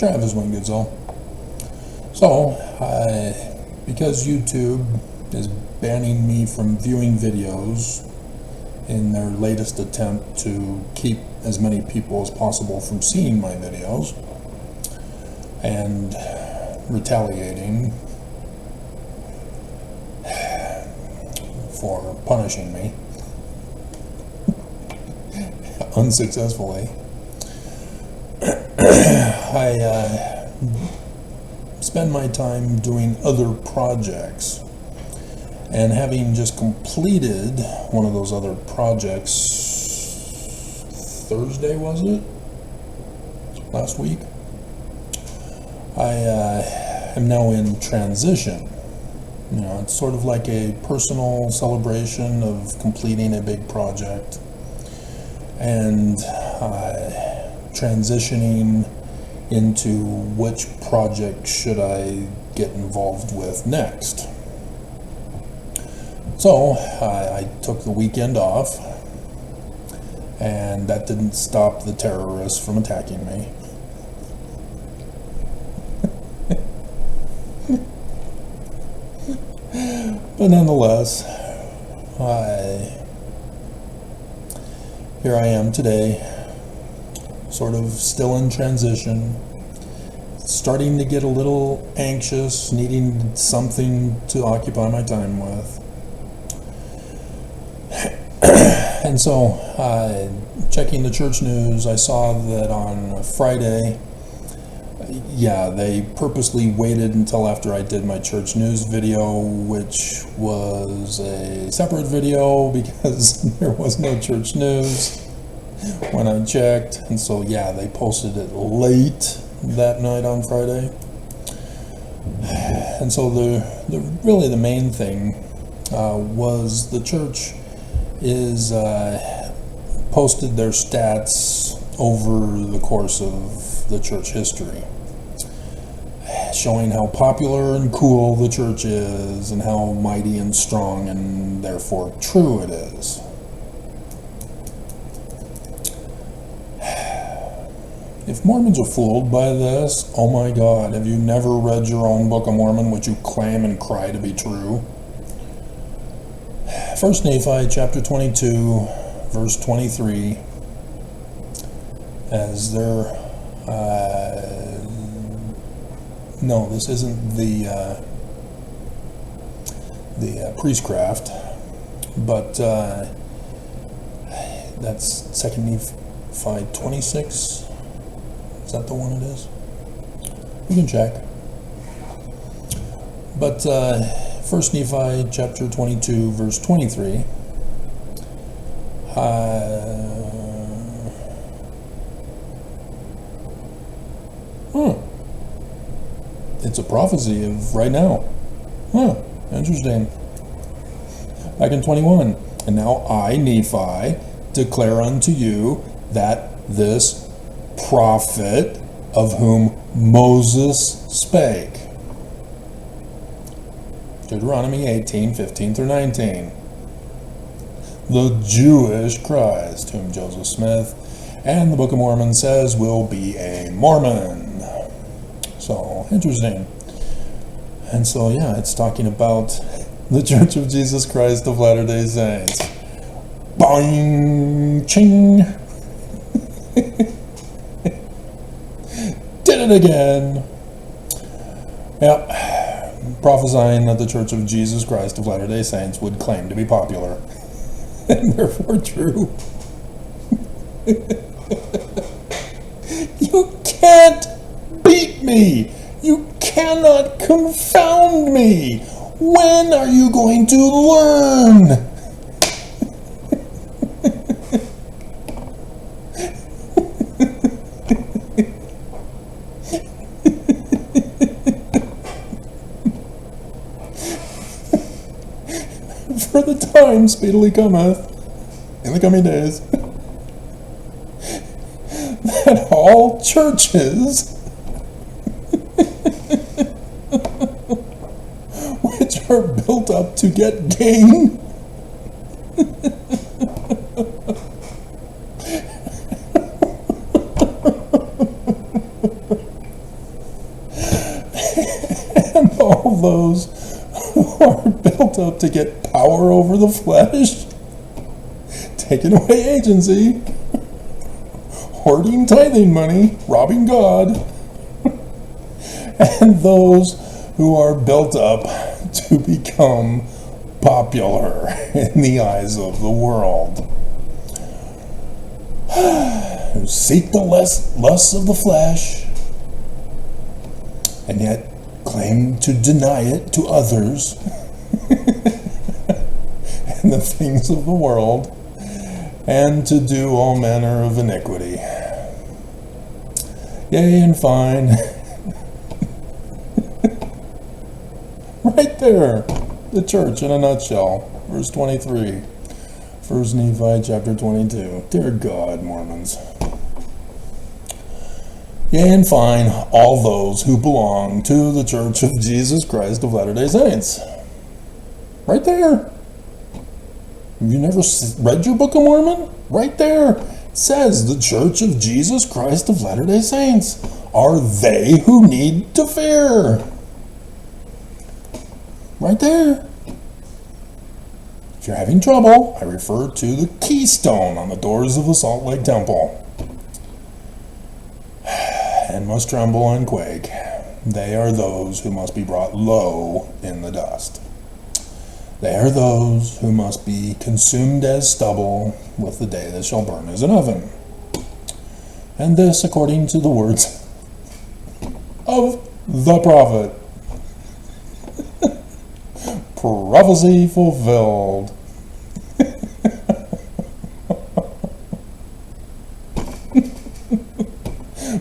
Travis Wingoodzel. So, because YouTube is banning me from viewing videos in their latest attempt to keep as many people as possible from seeing my videos and retaliating for punishing me unsuccessfully, I spend my time doing other projects. And having just completed one of those other projects Thursday, was it? Last week? I am now in transition. You know, it's sort of like a personal celebration of completing a big project and transitioning into which project should I get involved with next. So I took the weekend off, and that didn't stop the terrorists from attacking me. But nonetheless, here I am today, sort of still in transition, starting to get a little anxious, needing something to occupy my time with. And so, checking the church news, I saw that on Friday, they purposely waited until after I did my church news video, which was a separate video because there was no church news when I checked. And so, they posted it late that night on Friday. And so really the main thing was the church is posted their stats over the course of the church history, showing how popular and cool the church is and how mighty and strong and therefore true it is. If Mormons are fooled by this, oh my God, have you never read your own Book of Mormon, which you claim and cry to be true? 1 Nephi chapter 22, verse 23, as their, no, this isn't the priestcraft, but that's 2 Nephi 26. Is that the one it is? You can check. But 1 Nephi chapter 22, verse 23. It's a prophecy of right now. Interesting. Back in 21. And now I, Nephi, declare unto you that this prophet of whom Moses spake. Deuteronomy 18:15-19. The Jewish Christ, whom Joseph Smith and the Book of Mormon says will be a Mormon. So, interesting. And so, it's talking about the Church of Jesus Christ of Latter-day Saints. Boing! Ching! Did it again! Yep. Prophesying that the Church of Jesus Christ of Latter-day Saints would claim to be popular, and therefore true. You can't beat me! You cannot confound me! When are you going to learn? For the time speedily cometh, in the coming days, that all churches which are built up to get gain of those who are built up to get power over the flesh, taking away agency, hoarding tithing money, robbing God, and those who are built up to become popular in the eyes of the world, who seek the lusts of the flesh and yet claim to deny it to others and the things of the world, and to do all manner of iniquity. Yea, and fine. Right there, the church in a nutshell. Verse 23. 1 Nephi chapter 22. Dear God, Mormons. Yea, and fine, all those who belong to the Church of Jesus Christ of Latter-day Saints. Right there. Have you never read your Book of Mormon? Right there. It says the Church of Jesus Christ of Latter-day Saints are they who need to fear. Right there. If you're having trouble, I refer to the keystone on the doors of the Salt Lake Temple. And must tremble and quake. They are those who must be brought low in the dust. They are those who must be consumed as stubble with the day that shall burn as an oven. And this according to the words of the prophet. Prophecy fulfilled.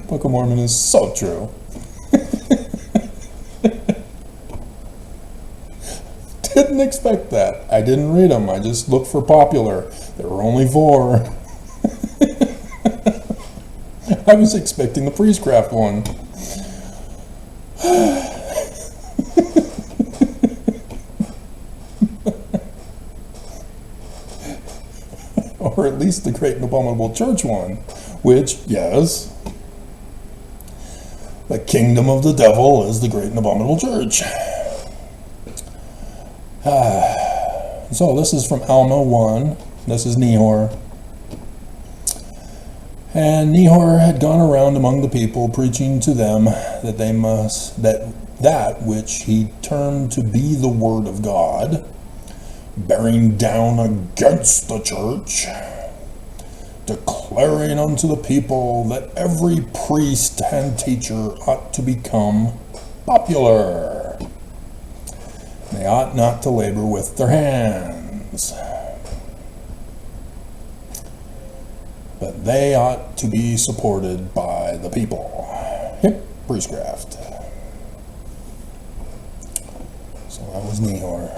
Book of Mormon is so true. Didn't expect that. I didn't read them. I just looked for popular. There were only 4. I was expecting the Priestcraft one. Or at least the Great and Abominable Church one, which, yes, the kingdom of the devil is the Great and Abominable Church. So this is from Alma 1. This is Nehor. And Nehor had gone around among the people, preaching to them that they must that which he termed to be the word of God, bearing down against the church, declaring unto the people that every priest and teacher ought to become popular. They ought not to labor with their hands, but they ought to be supported by the people. Yep, Priestcraft. So that was Nehor.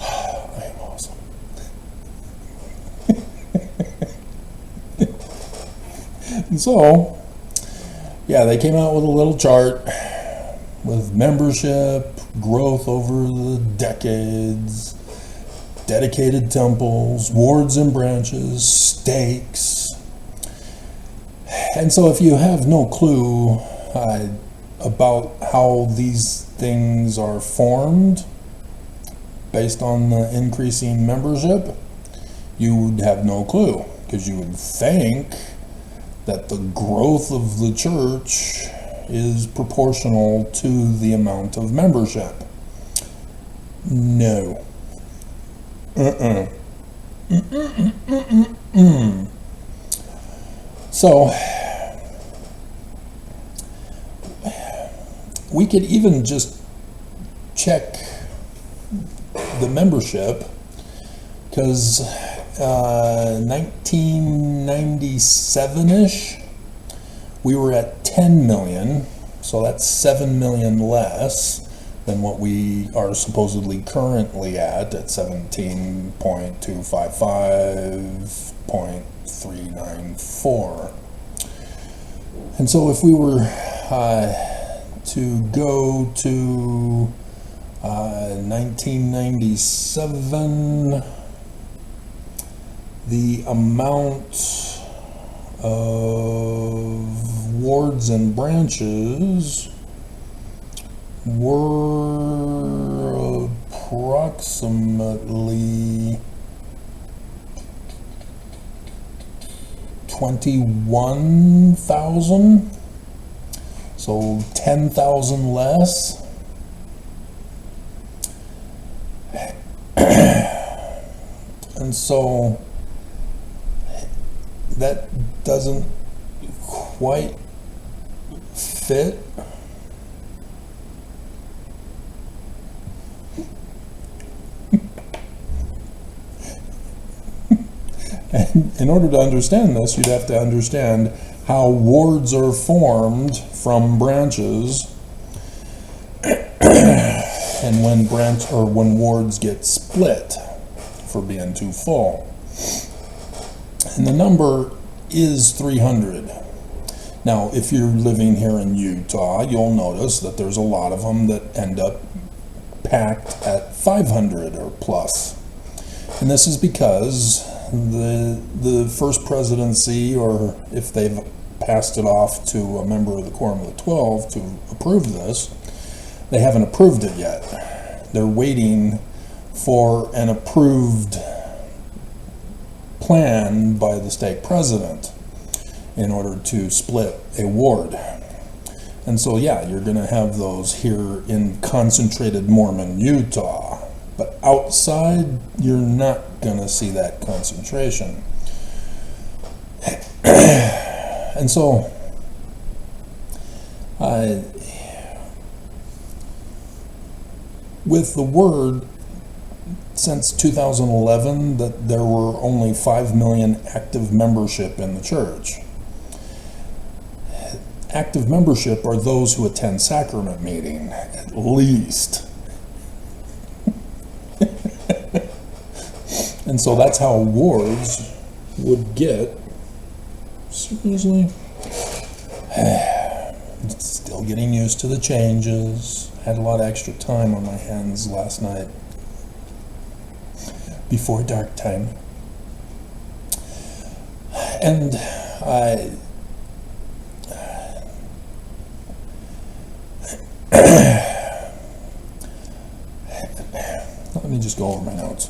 I am awesome. And so, yeah, they came out with a little chart with membership, growth over the decades, dedicated temples, wards and branches, stakes. And so if you have no clue about how these things are formed based on the increasing membership, you would have no clue, because you would think that the growth of the church is proportional to the amount of membership. No. So, we could even just check the membership, because 1997-ish, we were at 10 million, so that's 7 million less than what we are supposedly currently at 17.255.394. And so if we were to go to 1997, the amount of wards and branches were approximately 21,000, so 10,000 less. And so that doesn't quite fit. And in order to understand this, you'd have to understand how wards are formed from branches, and when wards get split for being too full. And the number is 300. Now, if you're living here in Utah, you'll notice that there's a lot of them that end up packed at 500 or plus. And this is because the first presidency, or if they've passed it off to a member of the Quorum of the 12 to approve this, they haven't approved it yet. They're waiting for an approved plan by the state president in order to split a ward. And so, yeah, you're going to have those here in concentrated Mormon Utah. But outside, you're not going to see that concentration. And so, with the word, since 2011, that there were only 5 million active membership in the church. Active membership are those who attend sacrament meeting, at least. And so that's how wards would get. Seriously? Still getting used to the changes. Had a lot of extra time on my hands last night before dark time. And let me just go over my notes.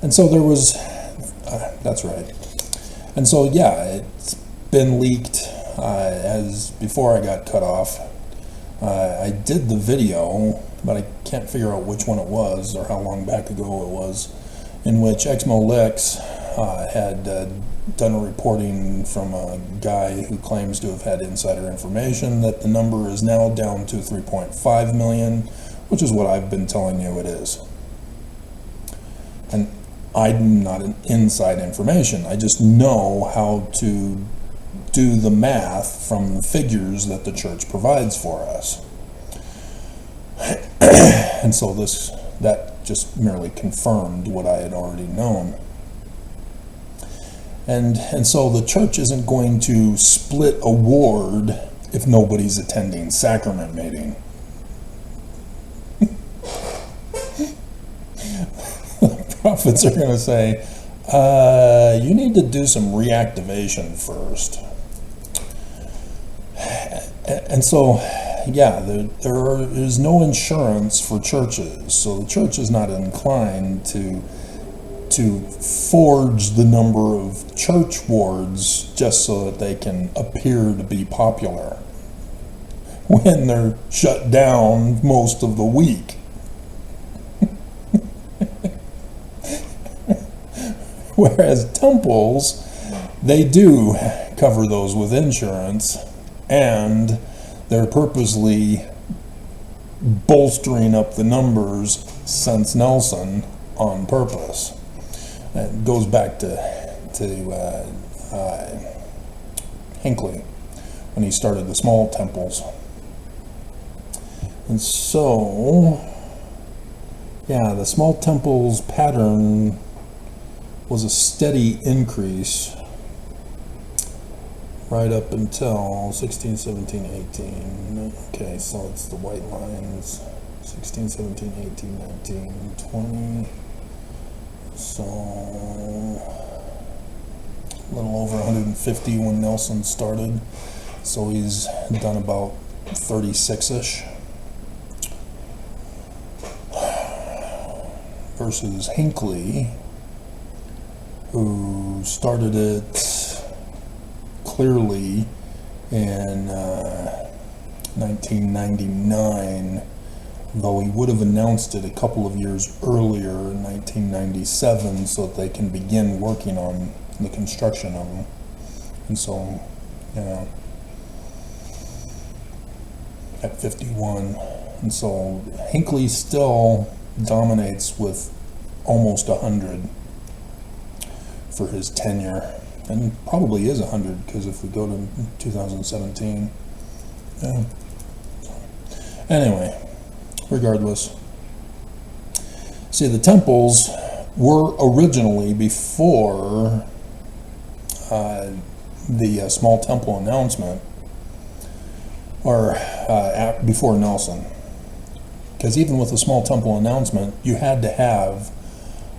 And so there was, that's right. And so, yeah, it's been leaked as before I got cut off. I did the video, but I can't figure out which one it was or how long back ago it was, in which Exmo-Lix had done a reporting from a guy who claims to have had insider information that the number is now down to 3.5 million, which is what I've been telling you it is. And I'm not an inside information. I just know how to do the math from the figures that the church provides for us. And so that just merely confirmed what I had already known. And so the church isn't going to split a ward if nobody's attending sacrament meeting. Prophets are going to say, you need to do some reactivation first. And so, yeah, there is no insurance for churches, so the church is not inclined to forge the number of church wards just so that they can appear to be popular when they're shut down most of the week. Whereas temples, they do cover those with insurance, and they're purposely bolstering up the numbers since Nelson on purpose. It goes back to Hinckley when he started the small temples. And so, yeah, the small temples pattern was a steady increase right up until 16, 17, 18. Okay, so it's the white lines. 16, 17, 18, 19, 20. So a little over 150 when Nelson started. So he's done about 36-ish. Versus Hinckley, who started it clearly in 1999, though he would have announced it a couple of years earlier in 1997 so that they can begin working on the construction of them. And so, at 51. And so Hinckley still dominates with almost 100 for his tenure, and probably is 100 because if we go to 2017, anyway, regardless, see, the temples were originally before the small temple announcement, or before Nelson. Because even with the small temple announcement, you had to have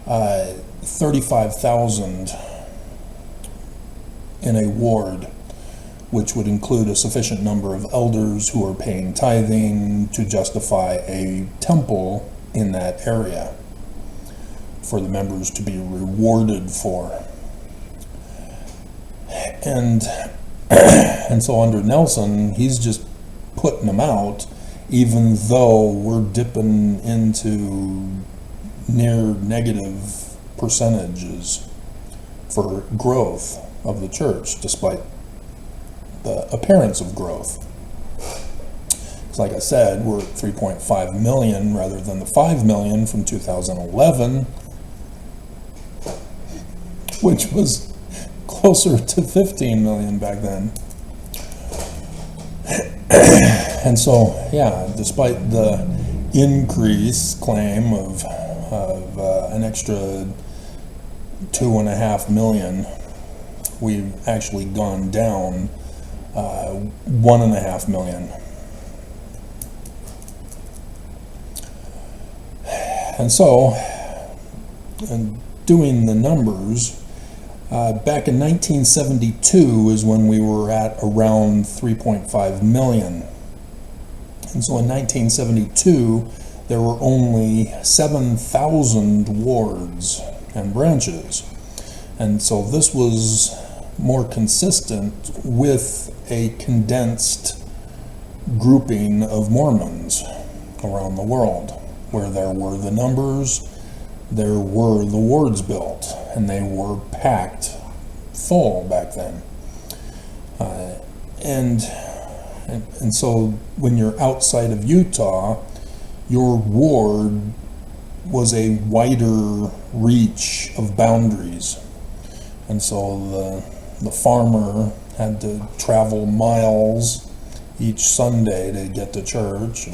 35,000 in a ward, which would include a sufficient number of elders who are paying tithing to justify a temple in that area for the members to be rewarded for. And so under Nelson, he's just putting them out, even though we're dipping into near negative percentages for growth of the church, despite the appearance of growth. Like I said, we're at 3.5 million rather than the 5 million from 2011, which was closer to 15 million back then. And so, yeah, despite the increase claim of an extra 2.5 million, we've actually gone down 1.5 million. And so, doing the numbers, back in 1972 is when we were at around 3.5 million. And so in 1972, there were only 7,000 wards and branches. And so this was more consistent with a condensed grouping of Mormons around the world, where there were the numbers, there were the wards built, and they were packed full back then. And so when you're outside of Utah, your ward was a wider reach of boundaries. And so the farmer had to travel miles each Sunday to get to church.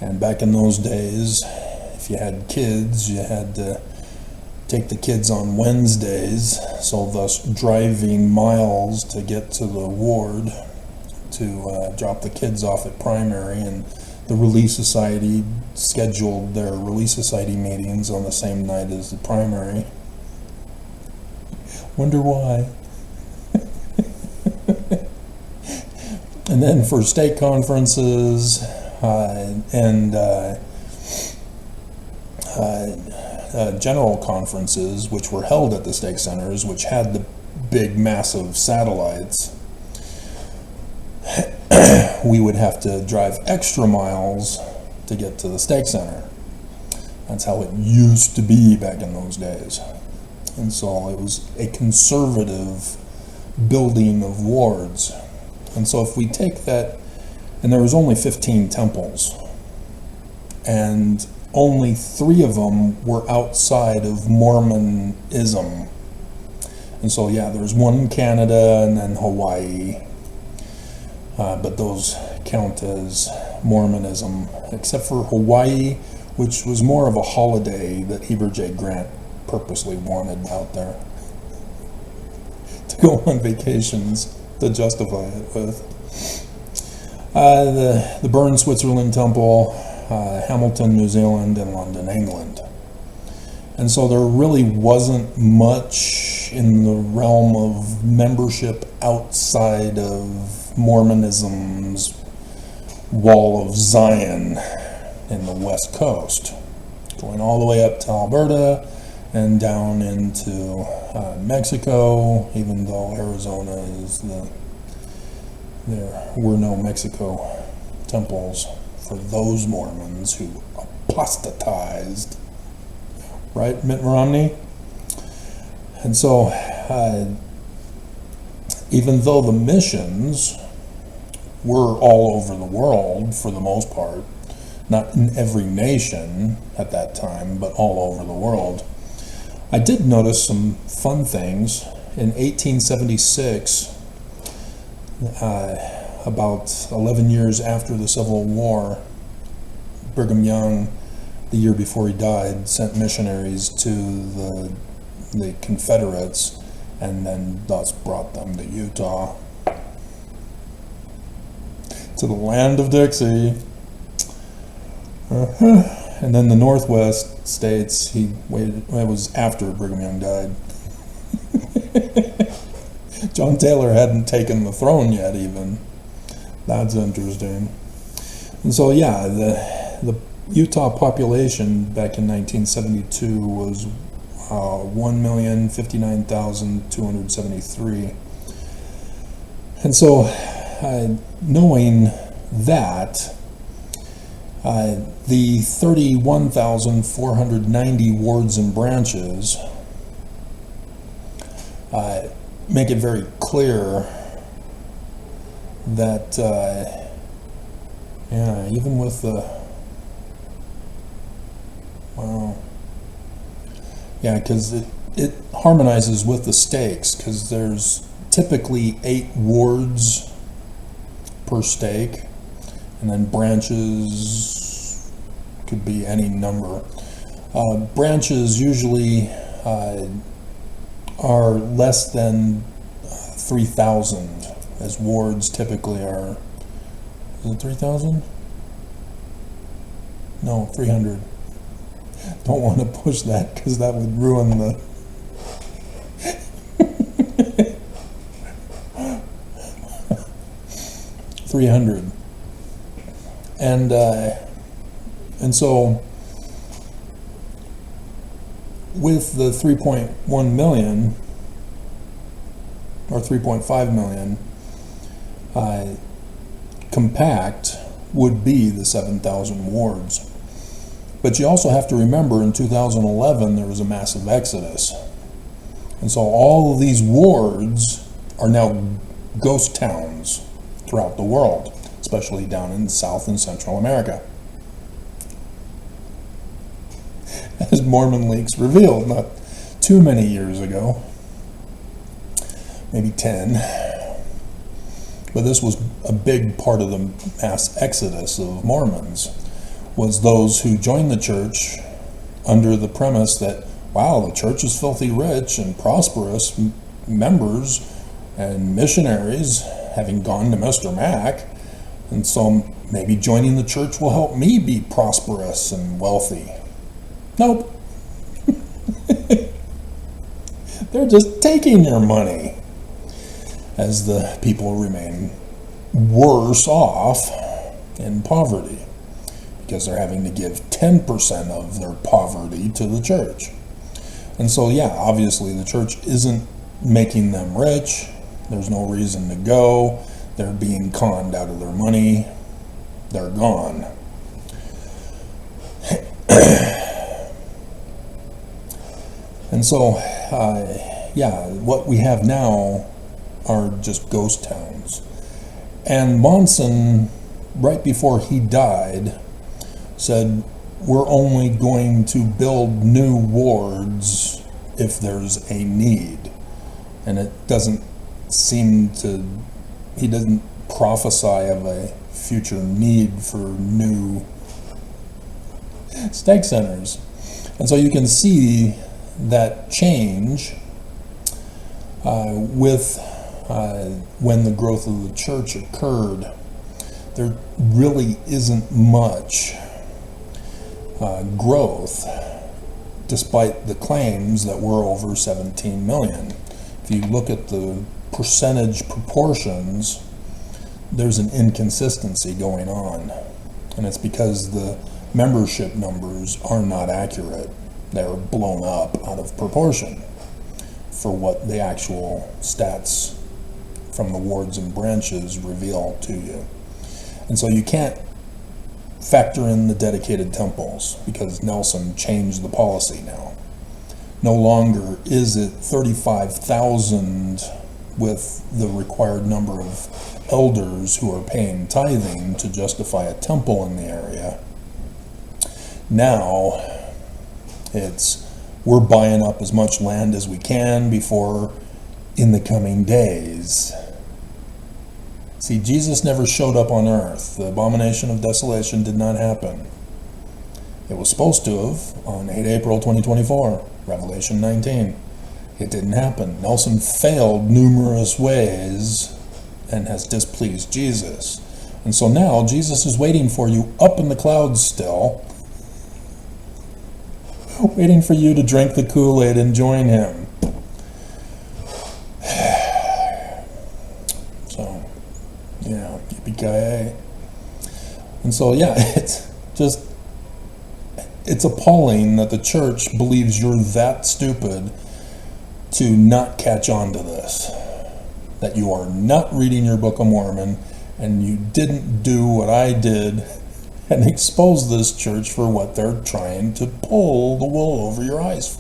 And back in those days, if you had kids, you had to take the kids on Wednesdays, so thus driving miles to get to the ward to drop the kids off at primary. And the Relief Society scheduled their Relief Society meetings on the same night as the primary. Wonder why. And then for stake conferences and general conferences, which were held at the stake centers, which had the big massive satellites, we would have to drive extra miles to get to the stake center. That's how it used to be back in those days. And so it was a conservative building of wards. And so if we take that, and there was only 15 temples, and only 3 of them were outside of Mormonism. And so, yeah, there's one in Canada and then Hawaii, but those count as Mormonism, except for Hawaii, which was more of a holiday that Heber J. Grant purposely wanted out there to go on vacations to justify it with. The Bern, Switzerland temple, Hamilton, New Zealand, and London, England. And so there really wasn't much in the realm of membership outside of Mormonism's Wall of Zion in the West Coast, going all the way up to Alberta and down into Mexico, even though Arizona is there were no Mexico temples for those Mormons who apostatized, right, Mitt Romney? And so, even though the missions were all over the world for the most part, not in every nation at that time, but all over the world, I did notice some fun things. In 1876, about 11 years after the Civil War, Brigham Young, the year before he died, sent missionaries to the Confederates, and then thus brought them to Utah, to the land of Dixie. And then the Northwest states, it was after Brigham Young died. John Taylor hadn't taken the throne yet even. That's interesting. And so yeah, the Utah population back in 1972 was 1,059,273. And so knowing that, the 31,490 wards and branches make it very clear that, even with the, because it harmonizes with the stakes, because there's typically 8 wards per stake, and then branches could be any number. Branches usually are less than 3,000, as wards typically are. Is it 3,000? No, 300. Don't want to push that because that would ruin the 300. And so with the 3.1 million or 3.5 million, compact would be the 7,000 wards. But you also have to remember in 2011 there was a massive exodus. And so all of these wards are now ghost towns throughout the world, especially down in South and Central America. As Mormon Leaks revealed not too many years ago, maybe 10, but this was a big part of the mass exodus of Mormons, was those who joined the church under the premise that, wow, the church is filthy rich and prosperous, members and missionaries having gone to Mr. Mac, and so maybe joining the church will help me be prosperous and wealthy. Nope. They're just taking your money, as the people remain worse off in poverty, because they're having to give 10% of their poverty to the church. And so, yeah, obviously the church isn't making them rich. There's no reason to go. They're being conned out of their money. They're gone. And so, what we have now are just ghost towns. And Monson, right before he died, said, we're only going to build new wards if there's a need. And it doesn't seem to, he doesn't prophesy of a future need for new stake centers. And so you can see that change with when the growth of the church occurred. There really isn't much growth despite the claims that we're over 17 million. If you look at the percentage proportions, there's an inconsistency going on, and it's because the membership numbers are not accurate. They're blown up out of proportion for what the actual stats from the wards and branches reveal to you. And so you can't factor in the dedicated temples because Nelson changed the policy now. No longer is it 35,000 with the required number of elders who are paying tithing to justify a temple in the area. Now it's we're buying up as much land as we can before in the coming days. See, Jesus never showed up on earth. The abomination of desolation did not happen. It was supposed to have on 8 April 2024, Revelation 19. It didn't happen. Nelson failed numerous ways and has displeased Jesus. And so now Jesus is waiting for you up in the clouds still, waiting for you to drink the Kool-Aid and join him. So, yeah, yippee-ki-yay. And so, yeah, it's appalling that the church believes you're that stupid to not catch on to this. That you are not reading your Book of Mormon, and you didn't do what I did and expose this church for what they're trying to pull the wool over your eyes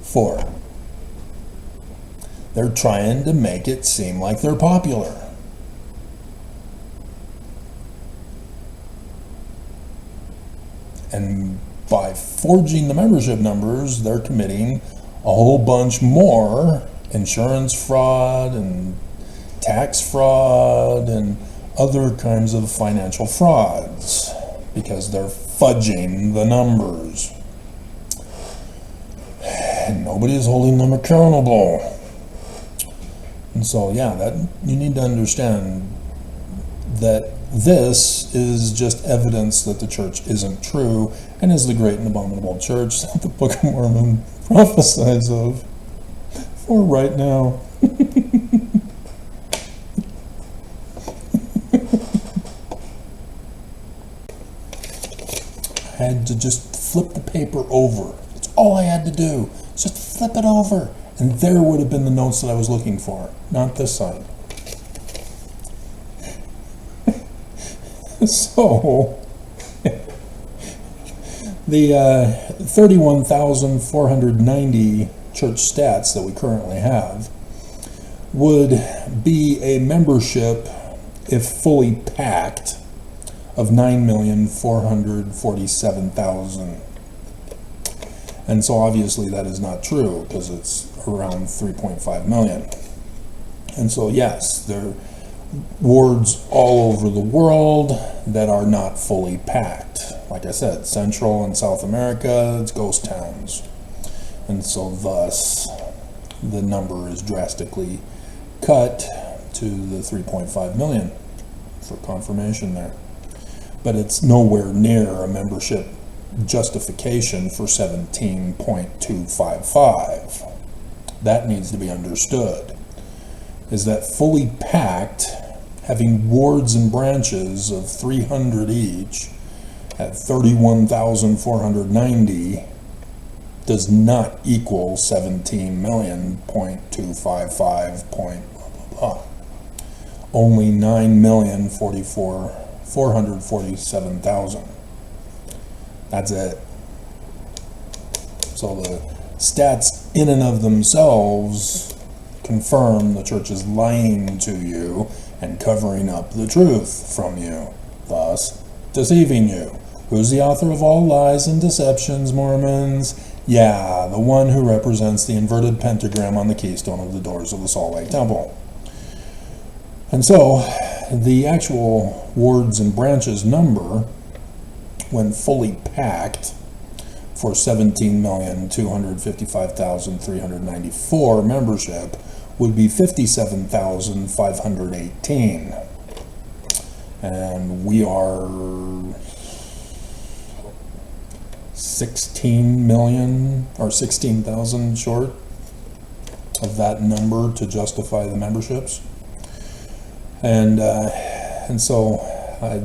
for. They're trying to make it seem like they're popular. And by forging the membership numbers, they're committing a whole bunch more insurance fraud and tax fraud and other kinds of financial frauds because they're fudging the numbers. And nobody is holding them accountable. And so, yeah, that you need to understand that this is just evidence that the church isn't true and is the great and abominable church that the Book of Mormon prophesies of for right now. I had to just flip the paper over. That's all I had to do. Just flip it over. And there would have been the notes that I was looking for. Not this side. So, the 31,490 church stats that we currently have would be a membership, if fully packed, of 9,447,000. And so obviously that is not true because it's around 3.5 million. And so yes, there are wards all over the world that are not fully packed. Like I said, Central and South America, it's ghost towns. And so thus the number is drastically cut to the 3.5 million for confirmation there. But it's nowhere near a membership justification for 17.255. That needs to be understood. Is that fully packed, having wards and branches of 300 each at 31,490 does not equal 17,255 point blah blah blah. Only 9,447,000. That's it. So the stats in and of themselves confirm the church is lying to you and covering up the truth from you, thus deceiving you. Who's the author of all lies and deceptions, Mormons? Yeah, the one who represents the inverted pentagram on the keystone of the doors of the Salt Lake Temple. And so, the actual wards and branches number, when fully packed, for 17,255,394 membership, would be 57,518. And we are 16 million or 16,000 short of that number to justify the memberships. And so,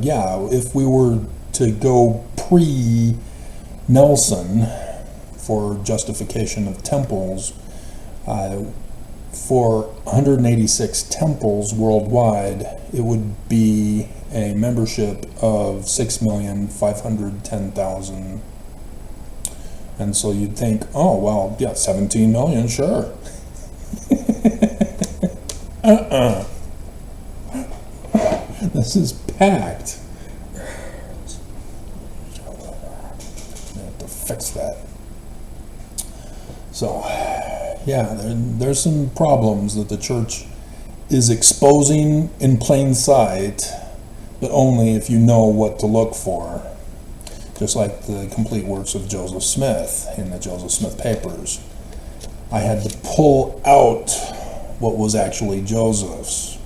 yeah, if we were to go pre-Nelson for justification of temples, for 186 temples worldwide, it would be a membership of 6,510,000. And so you'd think, oh, well, yeah, 17 million, sure. This is packed. I have to fix that. So, yeah, there's some problems that the church is exposing in plain sight, but only if you know what to look for. Just like the complete works of Joseph Smith in the Joseph Smith Papers. I had to pull out what was actually Joseph's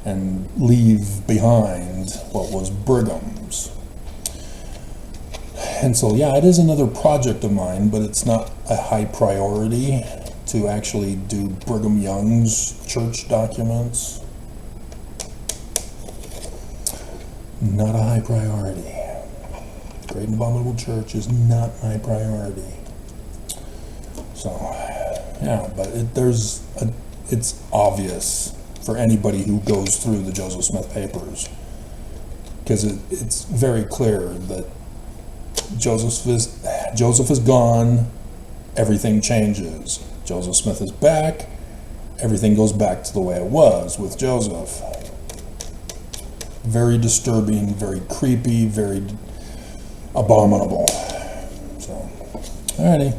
and leave behind what was Brigham's. And so, yeah, it is another project of mine, but it's not a high priority to actually do Brigham Young's church documents. Not a high priority. Great and Abominable Church is not my priority. So, yeah, but it's obvious for anybody who goes through the Joseph Smith Papers, because it's very clear that Joseph is gone, everything changes. Joseph Smith is back, everything goes back to the way it was with Joseph. Very disturbing, very creepy, very abominable. So, alrighty.